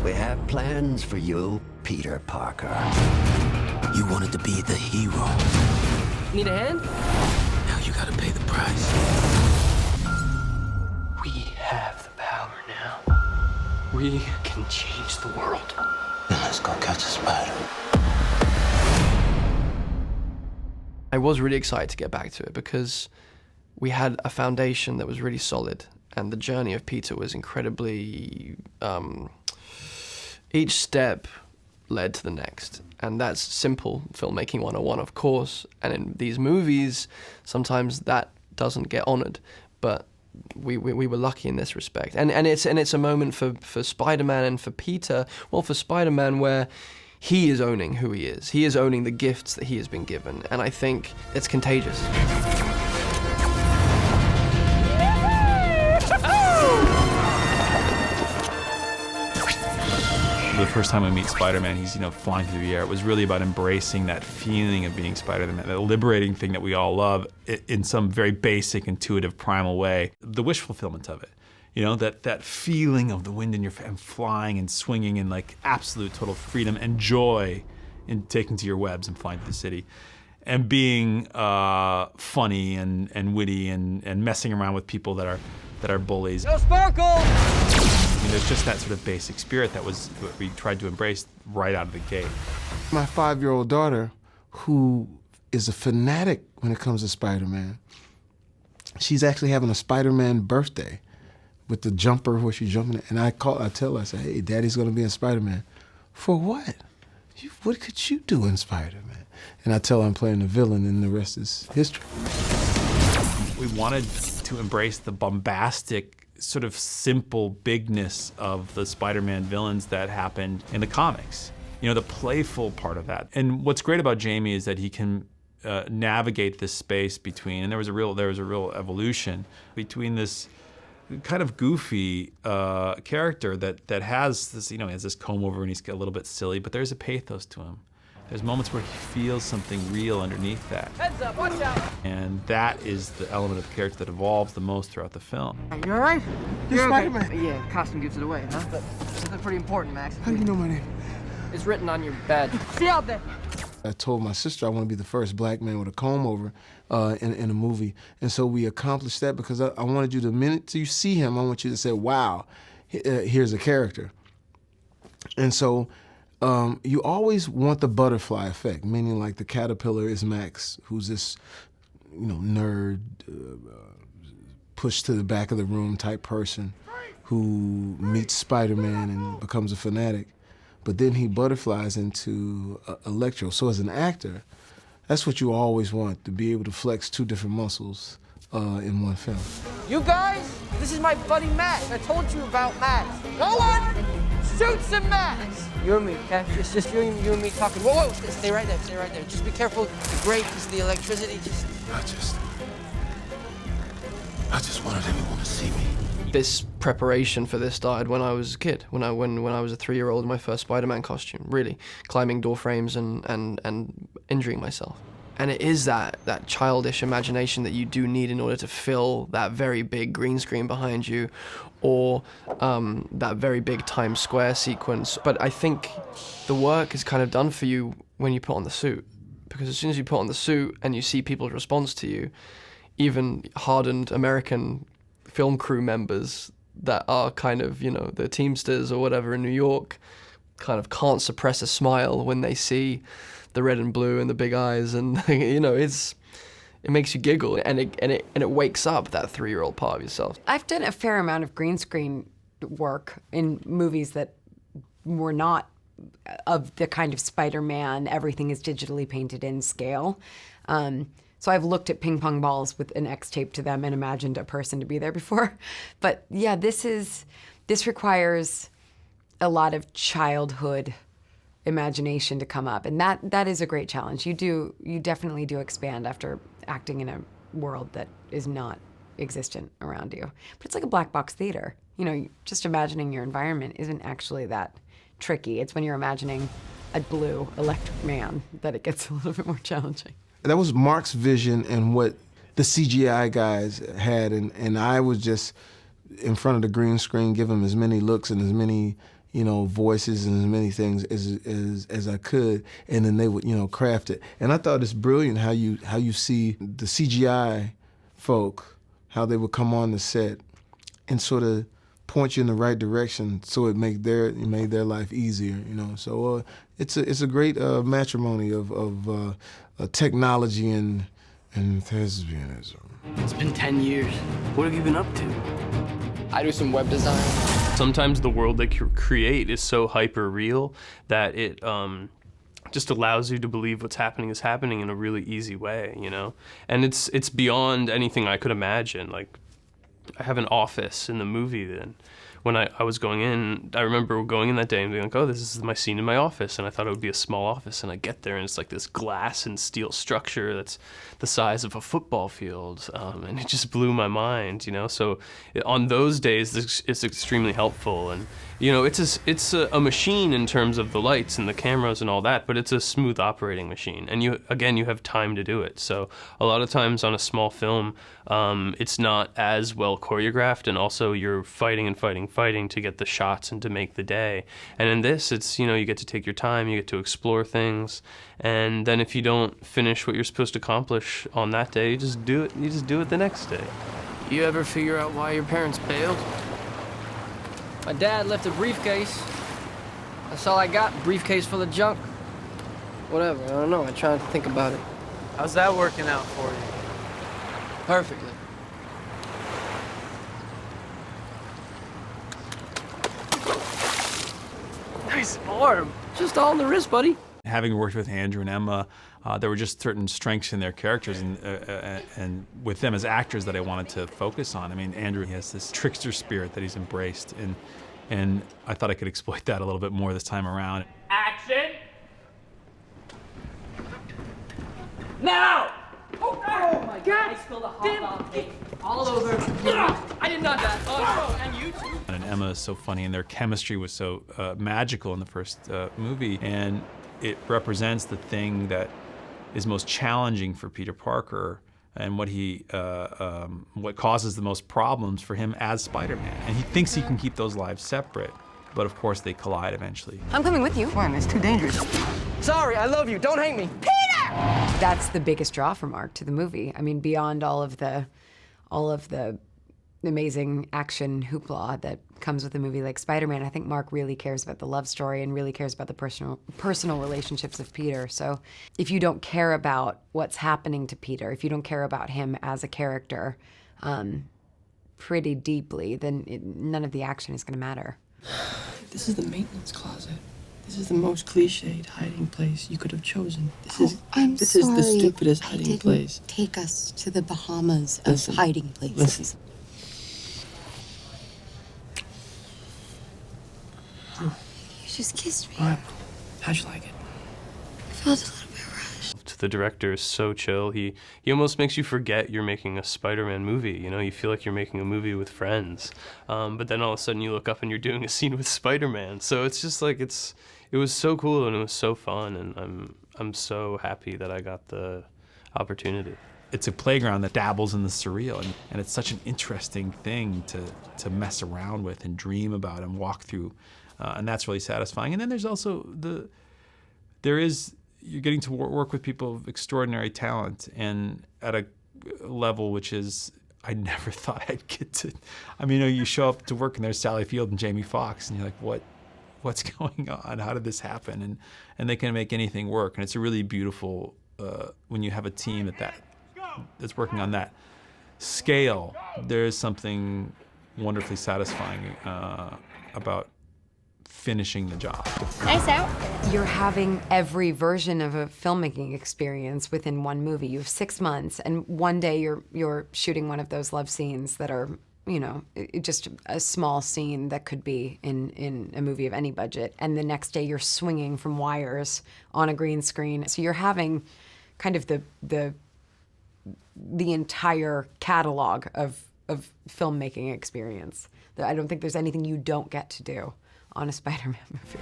We have plans for you, Peter Parker. You wanted to be the hero. Need a hand? Now you gotta pay the price. We have the power now. We can change the world. Then let's go catch a spider. I was really excited to get back to it because we had a foundation that was really solid, and the journey of Peter was incredibly... each step led to the next, and that's simple filmmaking 101, of course, and in these movies, sometimes that doesn't get honored, but we were lucky in this respect. And it's a moment for Spider-Man and for Peter, well, for Spider-Man, where he is owning who he is. He is owning the gifts that he has been given, and I think it's contagious. The first time we meet Spider-Man, he's flying through the air. It was really about embracing that feeling of being Spider-Man, that liberating thing that we all love in some very basic, intuitive, primal way. The wish fulfillment of it, that feeling of the wind in your face and flying and swinging in like absolute total freedom and joy in taking to your webs and flying through the city, and being funny and witty and messing around with people that are bullies. Go Sparkle! There's just that sort of basic spirit that was what we tried to embrace right out of the gate. My 5-year-old daughter, who is a fanatic when it comes to Spider-Man, she's actually having a Spider-Man birthday with the jumper where she's jumping. And I tell her, I say, hey, Daddy's gonna be in Spider-Man. For what? What could you do in Spider-Man? And I tell her I'm playing the villain, and the rest is history. We wanted to embrace the bombastic, sort of simple bigness of the Spider-Man villains that happened in the comics. The playful part of that. And what's great about Jamie is that he can navigate this space between, and there was a real evolution between this kind of goofy character that has this, he has this comb over and he's a little bit silly, but there's a pathos to him. There's moments where he feels something real underneath that. Heads up, watch out! And that is the element of the character that evolves the most throughout the film. You all right? You're okay. Spider-Man. Yeah, costume gives it away, huh? But something pretty important, Max. How do you know my name? It's written on your badge. See out there! I told my sister I want to be the first black man with a comb over in a movie. And so we accomplished that because I wanted you, the minute you see him, I want you to say, wow, here's a character. And so you always want the butterfly effect, meaning like the caterpillar is Max, who's this, nerd, pushed to the back of the room type person who meets Spider-Man and becomes a fanatic. But then he butterflies into Electro. So as an actor, that's what you always want, to be able to flex two different muscles in one film. You guys, this is my buddy Max. I told you about Max. No one shoots at Max. You and me, okay? It's just you and me talking. Whoa, stay right there, stay right there. Just be careful, the grate, because of the electricity. I just wanted everyone to see me. This preparation for this started when I was a kid, when I was a 3-year-old in my first Spider-Man costume, really, climbing door frames and injuring myself. And it is that childish imagination that you do need in order to fill that very big green screen behind you, or that very big Times Square sequence. But I think the work is kind of done for you when you put on the suit, because as soon as you put on the suit and you see people's response to you, even hardened American film crew members that are kind of, the Teamsters or whatever in New York, kind of can't suppress a smile when they see the red and blue and the big eyes, and it makes you giggle, and it wakes up that 3-year-old part of yourself. I've done a fair amount of green screen work in movies that were not of the kind of Spider-Man, everything is digitally painted in scale. So I've looked at ping pong balls with an X taped to them and imagined a person to be there before. But yeah, this requires a lot of childhood imagination to come up, and that is a great challenge. You definitely do expand after acting in a world that is not existent around you. But it's like a black box theater. Just imagining your environment isn't actually that tricky. It's when you're imagining a blue electric man that it gets a little bit more challenging. That was Marc's vision and what the CGI guys had, and I was just in front of the green screen, give them as many looks and as many, voices and as many things as I could, and then they would, craft it. And I thought it's brilliant how you see the CGI folk, how they would come on the set and sort of point you in the right direction, so it made their life easier. So it's a great matrimony of technology and thespianism. It's been 10 years. What have you been up to? I do some web design. Sometimes the world they create is so hyper real that it just allows you to believe what's happening is happening in a really easy way, And it's beyond anything I could imagine. Like, I have an office in the movie then. When I was going in, I remember going in that day and being like, oh, this is my scene in my office. And I thought it would be a small office. And I get there and it's like this glass and steel structure that's the size of a football field. And it just blew my mind, So on those days, it's extremely helpful. And, it's a machine in terms of the lights and the cameras and all that, but it's a smooth operating machine. And you have time to do it. So a lot of times on a small film, it's not as well choreographed, and also you're fighting to get the shots and to make the day. And in this, it's, you get to take your time, you get to explore things, and then if you don't finish what you're supposed to accomplish on that day, you just do it the next day. You ever figure out why your parents bailed? My dad left a briefcase. That's all I got, briefcase full of junk. Whatever, I don't know, I try not to think about it. How's that working out for you? Perfectly. Nice arm. Just all in the wrist, buddy. Having worked with Andrew and Emma, there were just certain strengths in their characters and with them as actors that I wanted to focus on. I mean, Andrew, he has this trickster spirit that he's embraced, and I thought I could exploit that a little bit more this time around. Action! Now! Oh my God! I spilled a hot dog cake all over. I did not that. Oh, and you too. And Emma is so funny, and their chemistry was so magical in the first movie, and it represents the thing that is most challenging for Peter Parker and what causes the most problems for him as Spider-Man. And he thinks he can keep those lives separate, but of course they collide eventually. I'm coming with you. Gwen, it's too dangerous. Sorry, I love you. Don't hate me. That's the biggest draw for Marc to the movie. I mean, beyond all of the amazing action hoopla that comes with a movie like Spider-Man, I think Marc really cares about the love story and really cares about the personal relationships of Peter. So if you don't care about what's happening to Peter, if you don't care about him as a character pretty deeply, then none of the action is going to matter. This is the maintenance closet. This is the most cliched hiding place you could have chosen. This is the stupidest hiding place. Take us to the Bahamas of hiding places. Listen. You just kissed me. What? How'd you like it? I felt a little bit rushed. The director is so chill. He almost makes you forget you're making a Spider-Man movie. You feel like you're making a movie with friends. But then all of a sudden you look up and you're doing a scene with Spider-Man. So it's just like it was so cool and it was so fun, and I'm so happy that I got the opportunity. It's a playground that dabbles in the surreal, and it's such an interesting thing to mess around with and dream about and walk through, and that's really satisfying. And then there's also you're getting to work with people of extraordinary talent and at a level which is I never thought I'd get to. I mean, you show up to work and there's Sally Field and Jamie Foxx, and you're like, what's going on? How did this happen? And they can make anything work, and it's a really beautiful when you have a team that's working on that scale. There is something wonderfully satisfying about finishing the job. Nice outfit. You're having every version of a filmmaking experience within one movie. You have 6 months, and one day you're shooting one of those love scenes that are, just a small scene that could be in a movie of any budget, and the next day you're swinging from wires on a green screen. So you're having kind of the entire catalog of filmmaking experience. I don't think there's anything you don't get to do on a Spider-Man movie.